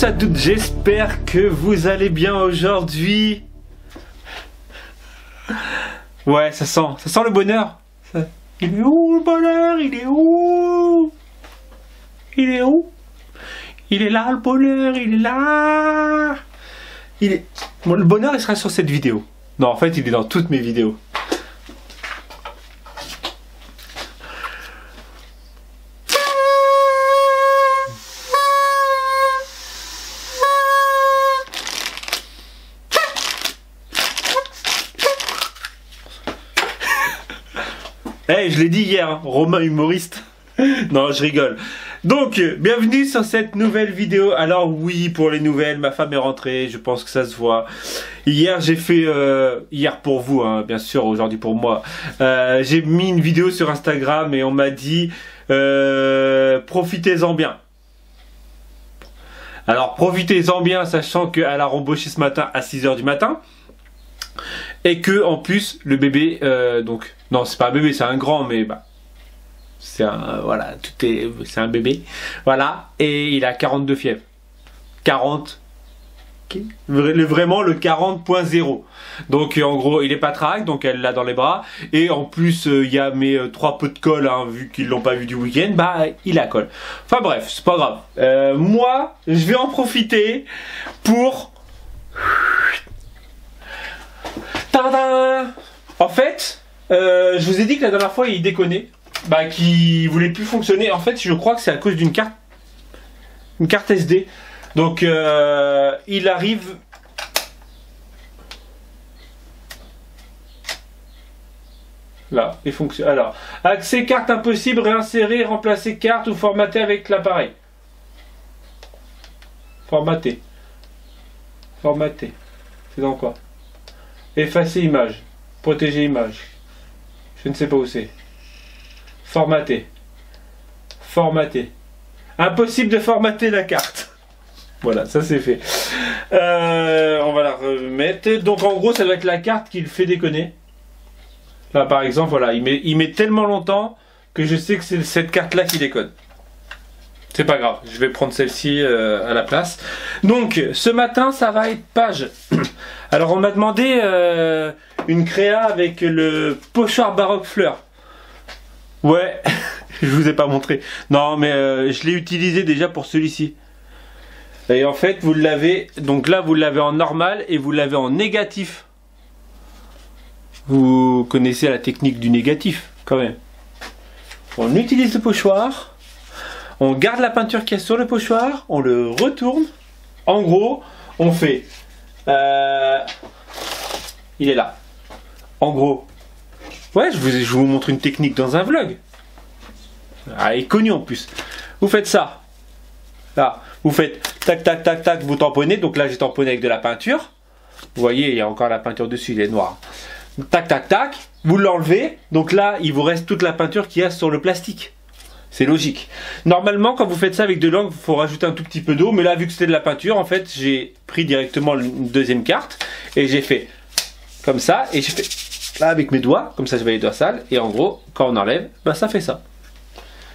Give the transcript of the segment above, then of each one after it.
à toutes, j'espère que vous allez bien aujourd'hui. Ouais, ça sent le bonheur. Il est où le bonheur? Il est où? Il est où? Il est là le bonheur, il est là. Bon, le bonheur il sera sur cette vidéo. Non, en fait il est dans toutes mes vidéos. Hey, je l'ai dit hier, hein, Romain humoriste. Non, je rigole. Donc, bienvenue sur cette nouvelle vidéo. Alors oui, pour les nouvelles, ma femme est rentrée, je pense que ça se voit. Hier, j'ai fait, hier pour vous, hein, bien sûr, aujourd'hui pour moi, j'ai mis une vidéo sur Instagram et on m'a dit, profitez-en bien. Alors, profitez-en bien, sachant qu'elle a rembauché ce matin à 6 h du matin. Et que, en plus, le bébé, donc, non, c'est pas un bébé, c'est un grand, mais bah, c'est un, voilà, c'est un bébé, voilà, et il a 42 fièvres, 40, okay. Vraiment le 40.0, donc en gros, il est patraque, donc elle l'a dans les bras, et en plus, il y a mes 3 pots de colle, hein, vu qu'ils l'ont pas vu du week-end, bah, il a colle. Enfin bref, c'est pas grave. Moi, je vais en profiter pour... Tadam! En fait, je vous ai dit que la dernière fois il déconnait, bah qui voulait plus fonctionner. En fait, je crois que c'est à cause d'une carte, une carte SD. Donc il arrive. Là, il fonctionne. Alors, accès carte impossible, réinsérer, remplacer carte ou formater avec l'appareil. Formater. Formater. C'est dans quoi? Effacer image. Protéger image. Je ne sais pas où c'est. Formater. Formater. Impossible de formater la carte. Voilà, ça c'est fait. On va la remettre. Donc en gros, ça doit être la carte qui le fait déconner. Là par exemple, voilà, il met tellement longtemps que je sais que c'est cette carte-là qui déconne. C'est pas grave, je vais prendre celle-ci à la place. Donc, ce matin, ça va être page. Alors, on m'a demandé une créa avec le pochoir baroque fleur. Ouais, je vous ai pas montré. Non, mais je l'ai utilisé déjà pour celui-ci. Et en fait, vous l'avez... Donc là, vous l'avez en normal et vous l'avez en négatif. Vous connaissez la technique du négatif, quand même. On utilise le pochoir. On garde la peinture qu'il y a sur le pochoir, on le retourne. En gros, on fait... il est là. En gros. Ouais, je vous montre une technique dans un vlog. Ah, il est connu en plus. Vous faites ça. Là, vous faites tac, tac, tac, tac, vous tamponnez. Donc là, j'ai tamponné avec de la peinture. Vous voyez, il y a encore la peinture dessus, il est noir. Tac, tac, tac. Vous l'enlevez. Donc là, il vous reste toute la peinture qu'il y a sur le plastique. C'est logique. Normalement, quand vous faites ça avec de l'encre, il faut rajouter un tout petit peu d'eau. Mais là, vu que c'était de la peinture, en fait, j'ai pris directement une deuxième carte. Et j'ai fait comme ça. Et j'ai fait là avec mes doigts. Comme ça, je vais les doigts sales. Et en gros, quand on enlève, bah, ça fait ça.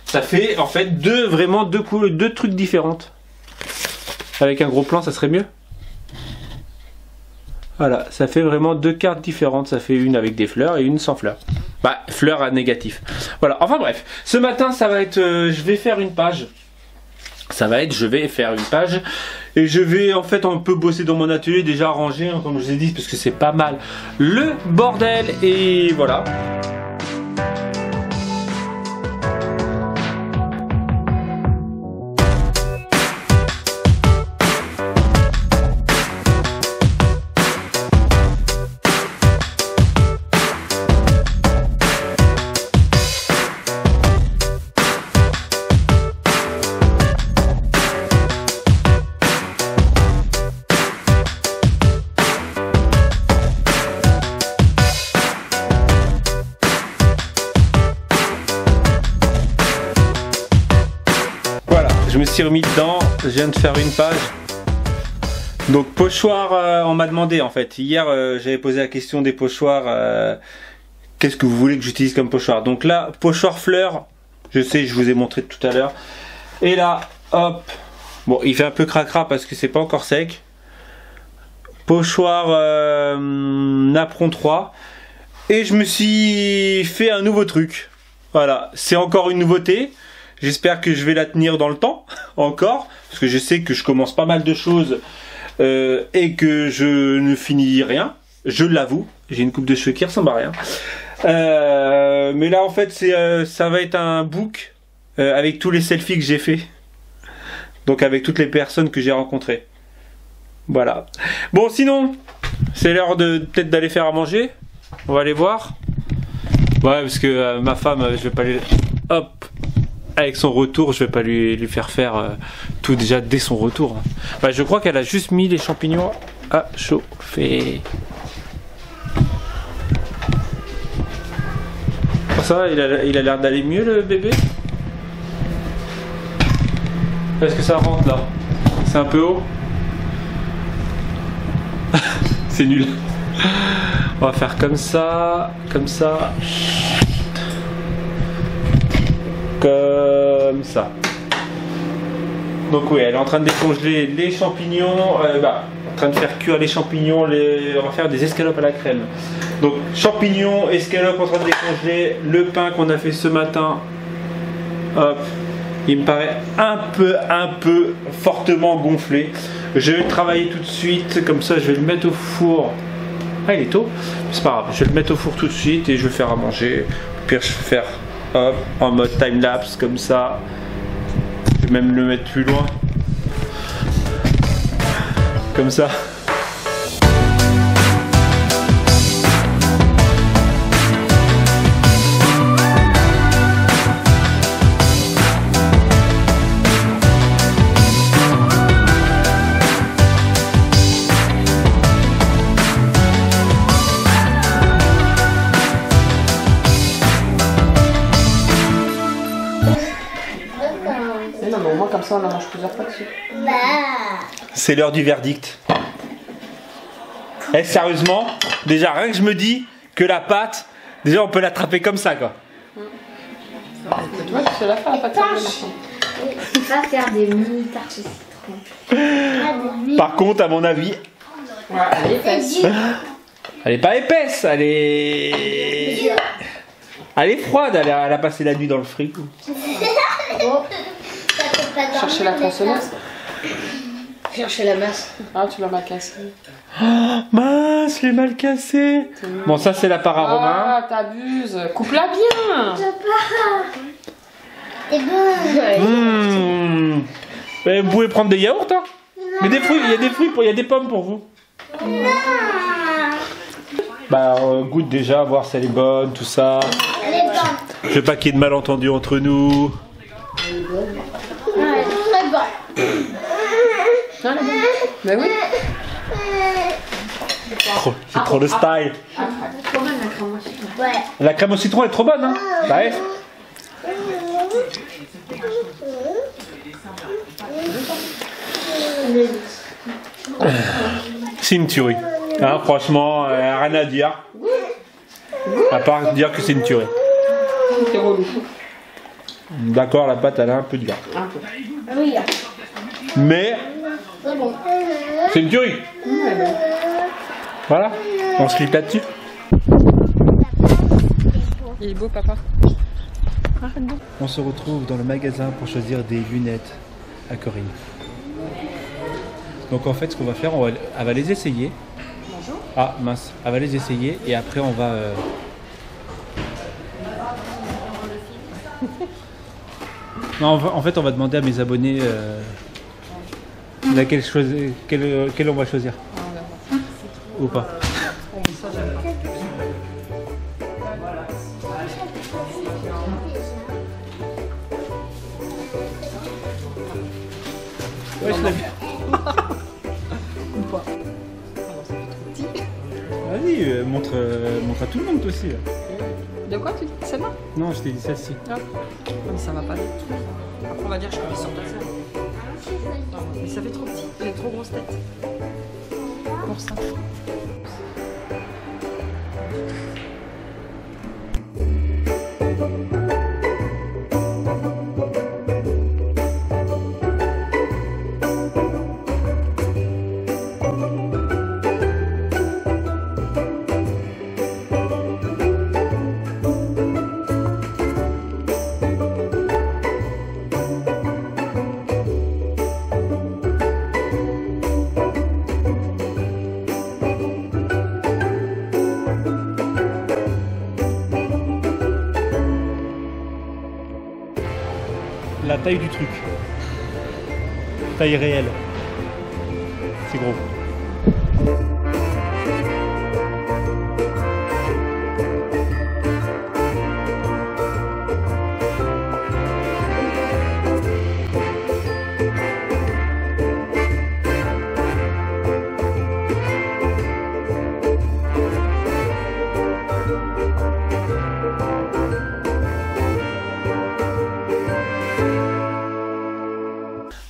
Ça fait, en fait, deux trucs différents. Avec un gros plan, ça serait mieux. Voilà, ça fait vraiment deux cartes différentes. Ça fait une avec des fleurs et une sans fleurs. Bah, fleurs à négatif. Voilà, enfin bref. Ce matin, ça va être... je vais faire une page. Je vais faire une page. Et je vais en fait un peu bosser dans mon atelier, déjà arranger, hein, comme je vous ai dit, parce que c'est pas mal le bordel. Et voilà. Je me suis remis dedans, je viens de faire une page. Donc pochoir, on m'a demandé en fait. Hier j'avais posé la question des pochoirs. Qu'est-ce que vous voulez que j'utilise comme pochoir? Donc là, pochoir fleur, je sais, je vous ai montré tout à l'heure. Et là, hop, Bon, il fait un peu cracra parce que c'est pas encore sec. Pochoir Napron 3. Et je me suis fait un nouveau truc. Voilà, c'est encore une nouveauté. J'espère que je vais la tenir dans le temps, encore. Parce que je sais que je commence pas mal de choses et que je ne finis rien. Je l'avoue, j'ai une coupe de cheveux qui ressemble à rien. Mais là, en fait, ça va être un book avec tous les selfies que j'ai fait. Donc avec toutes les personnes que j'ai rencontrées. Voilà. Bon, sinon, c'est l'heure de peut-être d'aller faire à manger. On va aller voir. Ouais, parce que ma femme, je vais pas lui... Hop. Avec son retour, je vais pas lui faire tout déjà dès son retour. Bah, je crois qu'elle a juste mis les champignons à chauffer. Oh, ça va, il a l'air d'aller mieux le bébé. Est-ce que ça rentre là? C'est un peu haut. C'est nul. On va faire comme ça, comme ça, comme ça. Donc oui, elle est en train de décongeler les champignons, en train de faire cuire les champignons, on va faire des escalopes à la crème. Donc champignons, escalopes en train de décongeler, le pain qu'on a fait ce matin, hop, il me paraît un peu fortement gonflé. Je vais le travailler tout de suite, comme ça je vais le mettre au four. Ah, il est tôt, c'est pas grave, je vais le mettre au four tout de suite et je vais le faire à manger. Au pire, je vais faire hop, en mode time-lapse, comme ça. Je vais même le mettre plus loin. Comme ça. Comme ça, on en mange plusieurs fois dessus. C'est l'heure du verdict. Eh, sérieusement, déjà rien que je me dis que la pâte, déjà on peut l'attraper comme ça quoi. Tu vois, tu sais la faire la pâte. Il va faire des mini tartes au citron. Par contre, à mon avis, ouais, elle est épaisse. elle est pas épaisse, elle est froide, elle a passé la nuit dans le frigo. Chercher la tronçonneuse. Chercher la masse. Ah, tu l'as mal cassé. Oh, mince, les mal cassé. Bon, ça c'est la part à Romain. Ah, t'abuses. Coupe-la bien. C'est bon. Vous pouvez prendre des yaourts, hein. Mais des fruits, il y a des fruits, il y a des pommes pour vous. Non. Bah, goûte déjà, voir si elle est bonne, tout ça. Elle est bonne. Je veux pas qu'il y ait de malentendus entre nous. Elle est très bonne. Non, elle est bonne. Mais oui. C'est trop le style. Trop bonne la crème au citron. Ouais. La crème au citron est trop bonne, hein. Bah ouais. C'est une tuerie. Hein, franchement, rien à dire. À part dire que c'est une tuerie. C'est relou. D'accord, la pâte elle est un peu dure. Un peu. Oui. Mais C'est bon. c'est une tuerie. Voilà, on se clique là-dessus. Il est beau, papa. Arrête donc. On se retrouve dans le magasin pour choisir des lunettes à Corinne. Donc en fait, ce qu'on va faire, elle va les essayer. Bonjour. Ah mince, elle va les essayer et après on va... Non, en fait, on va demander à mes abonnés laquelle quelle on va choisir. Ah, on va voir. Ou pas. Oh, mais ça, j'aime pas. Ouais, je l'ai bien. Ou pas. Ah non, ça fait trop petit. Vas-y, montre à tout le monde toi aussi. Là. De quoi tu dis? Celle-là? Non, je t'ai dit celle-ci. Ah. Mais ça va pas du tout. Après, on va dire que je peux les sortir ça. Non, mais ça fait trop petit. J'ai une trop grosse tête. Pour ça. taille du truc. Taille réelle. C'est gros.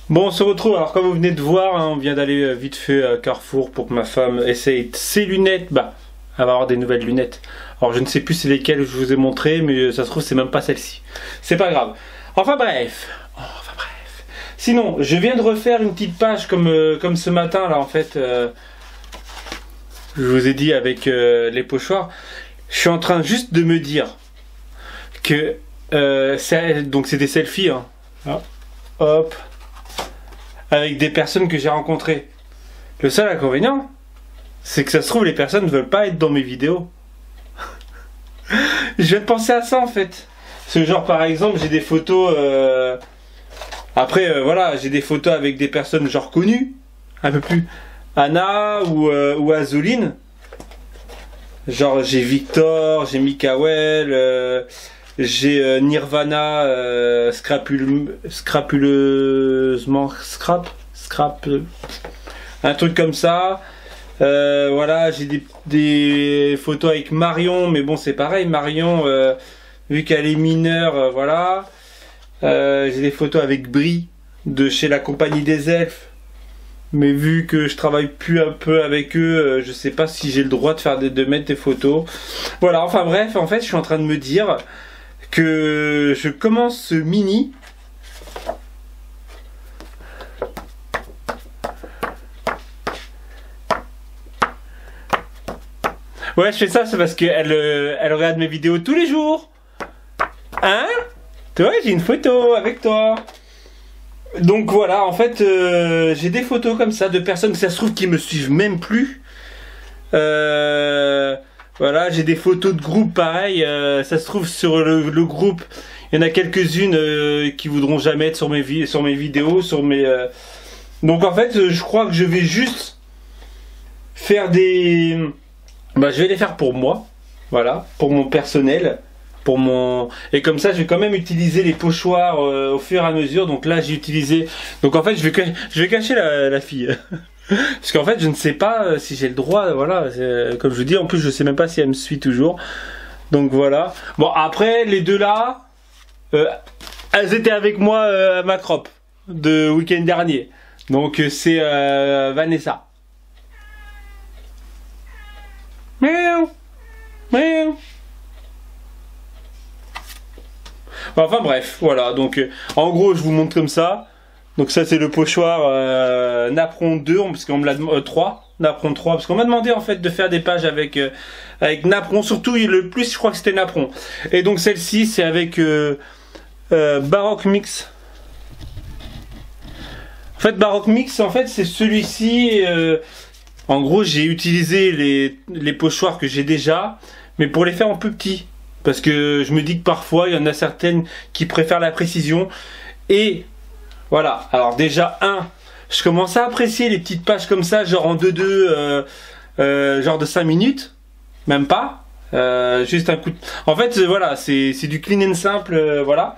Bon, on se retrouve, alors comme vous venez de voir, hein, on vient d'aller vite fait à Carrefour pour que ma femme essaye ses lunettes. Bah, elle va avoir des nouvelles lunettes. Alors je ne sais plus c'est lesquelles je vous ai montré, mais ça se trouve c'est même pas celle-ci. C'est pas grave. Enfin bref. Sinon, je viens de refaire une petite page comme ce matin là en fait. Je vous ai dit avec les pochoirs. Je suis en train juste de me dire que donc c'est des selfies. Hein. Ah, hop. Avec des personnes que j'ai rencontrées. Le seul inconvénient, c'est que ça se trouve les personnes ne veulent pas être dans mes vidéos. Je viens de penser à ça en fait. Ce genre par exemple j'ai des photos. Après voilà, j'ai des photos avec des personnes genre connues, un peu plus Anna ou Azoline. Genre j'ai Victor, j'ai Mikael, j'ai Nirvana, scrapuleusement un truc comme ça. Voilà, j'ai des photos avec Marion, mais bon c'est pareil, Marion vu qu'elle est mineure, voilà. J'ai des photos avec Brie de chez la Compagnie des Elfes, mais vu que je travaille plus un peu avec eux, je sais pas si j'ai le droit de mettre des photos. Voilà, enfin bref, en fait je suis en train de me dire que je commence ce mini. Ouais, je fais ça, c'est parce qu'elle elle regarde mes vidéos tous les jours. Hein? Toi, j'ai une photo avec toi. Donc voilà, en fait, j'ai des photos comme ça de personnes que ça se trouve qui me suivent même plus. Voilà, j'ai des photos de groupe pareil. Ça se trouve sur le groupe, il y en a quelques-unes qui voudront jamais être sur mes vidéos, sur mes. Donc en fait, je crois que je vais juste faire des. Bah, je vais les faire pour moi, voilà, pour mon personnel. Et comme ça je vais quand même utiliser les pochoirs au fur et à mesure. Donc là j'ai utilisé, donc en fait je vais cacher la fille parce qu'en fait je ne sais pas si j'ai le droit, voilà, comme je vous dis, en plus je sais même pas si elle me suit toujours, donc voilà. Bon, après les deux là elles étaient avec moi à ma crop de week-end dernier, donc c'est Vanessa. Miaou, miaou. Enfin bref, voilà, donc en gros je vous montre comme ça. Donc ça c'est le pochoir Napron 2, parce qu'on me l'a demandé 3, Napron 3, parce qu'on m'a demandé en fait de faire des pages avec Napron, surtout le plus je crois que c'était Napron. Et donc celle-ci c'est avec Baroque Mix. En fait Baroque Mix, en fait c'est celui-ci, en gros j'ai utilisé les pochoirs que j'ai déjà, mais pour les faire en plus petit. Parce que je me dis que parfois il y en a certaines qui préfèrent la précision. Et voilà, alors déjà je commence à apprécier les petites pages comme ça, genre en 2-2, genre de 5 minutes, même pas, juste un coup de... En fait voilà, c'est du clean and simple, voilà.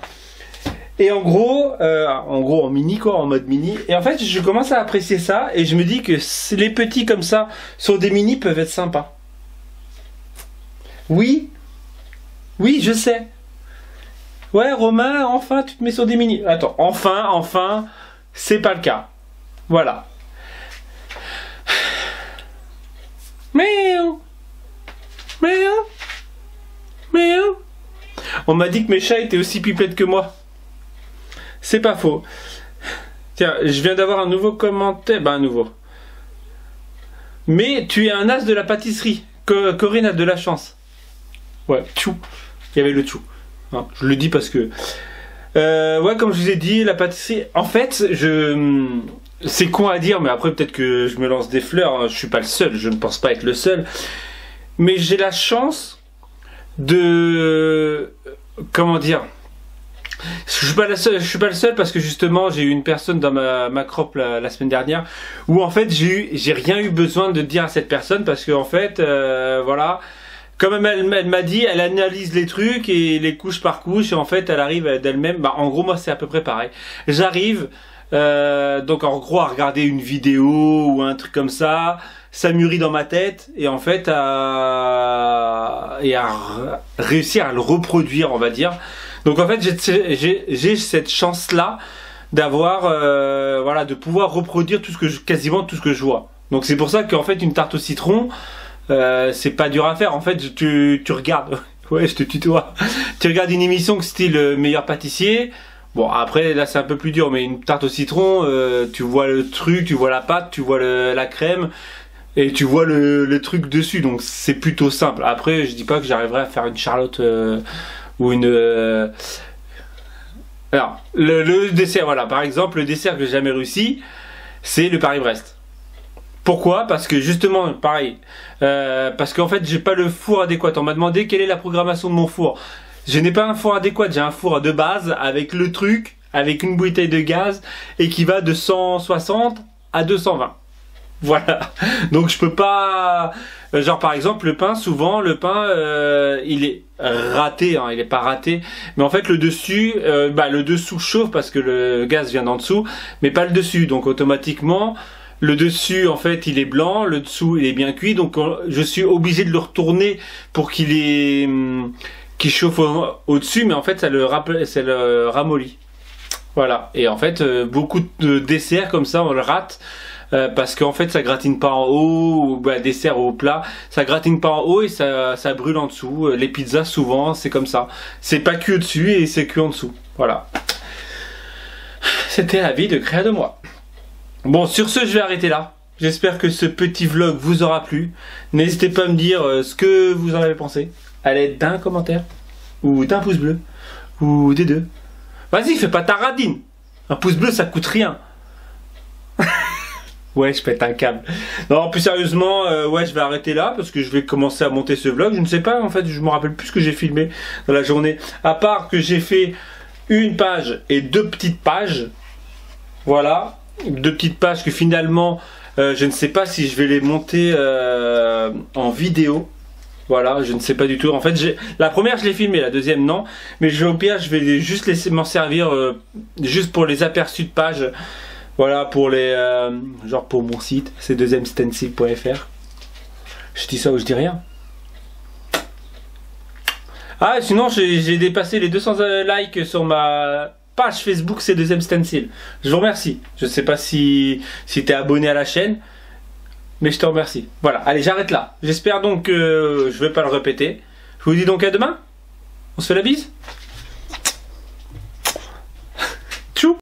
Et en gros en mini quoi, en mode mini. Et en fait je commence à apprécier ça et je me dis que les petits comme ça sur des mini peuvent être sympas. Oui, je sais. Ouais, Romain, enfin, tu te mets sur des mini. Attends, enfin, c'est pas le cas. Voilà. Miaou. Miaou. Miaou. On m'a dit que mes chats étaient aussi pipettes que moi. C'est pas faux. Tiens, je viens d'avoir un nouveau commentaire. Ben, un nouveau. Mais tu es un as de la pâtisserie. Corinne a de la chance. Ouais, tchou. Il y avait le tchou. Hein, je le dis parce que... ouais, comme je vous ai dit, la pâtisserie... En fait, c'est con à dire, mais après peut-être que je me lance des fleurs. Hein, je suis pas le seul, je ne pense pas être le seul. Mais j'ai la chance de... Comment dire? Je suis pas le seul parce que justement j'ai eu une personne dans ma crop la semaine dernière où en fait j'ai rien eu besoin de dire à cette personne parce que en fait voilà, comme elle m'a dit, elle analyse les trucs et les couche par couche et en fait elle arrive d'elle-même. Bah en gros moi c'est à peu près pareil. J'arrive donc en gros à regarder une vidéo ou un truc comme ça mûrit dans ma tête et en fait à réussir à le reproduire, on va dire. Donc en fait j'ai cette chance là d'avoir voilà, de pouvoir reproduire quasiment tout ce que je vois. Donc c'est pour ça qu'en fait une tarte au citron c'est pas dur à faire. En fait tu regardes ouais je te tutoie, tu regardes une émission style meilleur pâtissier. Bon après là c'est un peu plus dur, mais une tarte au citron tu vois le truc, tu vois la pâte, tu vois la crème et tu vois le truc dessus, donc c'est plutôt simple. Après je dis pas que j'arriverai à faire une Charlotte ou une alors le dessert, voilà, par exemple le dessert que j'ai jamais réussi c'est le Paris-Brest. Pourquoi? Parce que justement pareil parce qu'en fait j'ai pas le four adéquat. On m'a demandé quelle est la programmation de mon four. Je n'ai pas un four adéquat, j'ai un four de base avec le truc, avec une bouteille de gaz et qui va de 160 à 220. Voilà, donc je peux pas, genre par exemple le pain, souvent le pain il est raté, hein, il est pas raté, mais en fait le dessus, le dessous chauffe parce que le gaz vient d'en dessous, mais pas le dessus, donc automatiquement le dessus en fait il est blanc, le dessous il est bien cuit, donc je suis obligé de le retourner pour qu'il chauffe au-dessus, mais en fait ça le ramollit. Voilà, et en fait beaucoup de desserts comme ça on le rate. Parce qu'en fait ça gratine pas en haut, ou dessert au plat, ça gratine pas en haut et ça brûle en dessous. Les pizzas souvent c'est comme ça, c'est pas cuit au dessus et c'est cuit en dessous. Voilà, c'était l'avis de Créa de moi. Bon sur ce je vais arrêter là. J'espère que ce petit vlog vous aura plu. N'hésitez pas à me dire ce que vous en avez pensé à l'aide d'un commentaire ou d'un pouce bleu ou des deux. Vas-y fais pas ta radine, un pouce bleu ça coûte rien. Ouais, je pète un câble. Non, plus sérieusement, ouais, je vais arrêter là parce que je vais commencer à monter ce vlog. Je ne sais pas, en fait, je me rappelle plus ce que j'ai filmé dans la journée. À part que j'ai fait une page et 2 petites pages. Voilà, 2 petites pages que finalement, je ne sais pas si je vais les monter en vidéo. Voilà, je ne sais pas du tout. En fait, la première, je l'ai filmée, la deuxième, non. Mais au pire, je vais juste laisser m'en servir juste pour les aperçus de pages. Voilà pour les genre pour mon site, c'est deuxièmestencil.fr. Je dis ça ou je dis rien. Ah sinon j'ai dépassé les 200 likes sur ma page Facebook, c'est Deuxième Stencil. Je vous remercie. Je sais pas si t'es abonné à la chaîne, mais je te remercie. Voilà, allez j'arrête là. J'espère donc que je vais pas le répéter. Je vous dis donc à demain. On se fait la bise.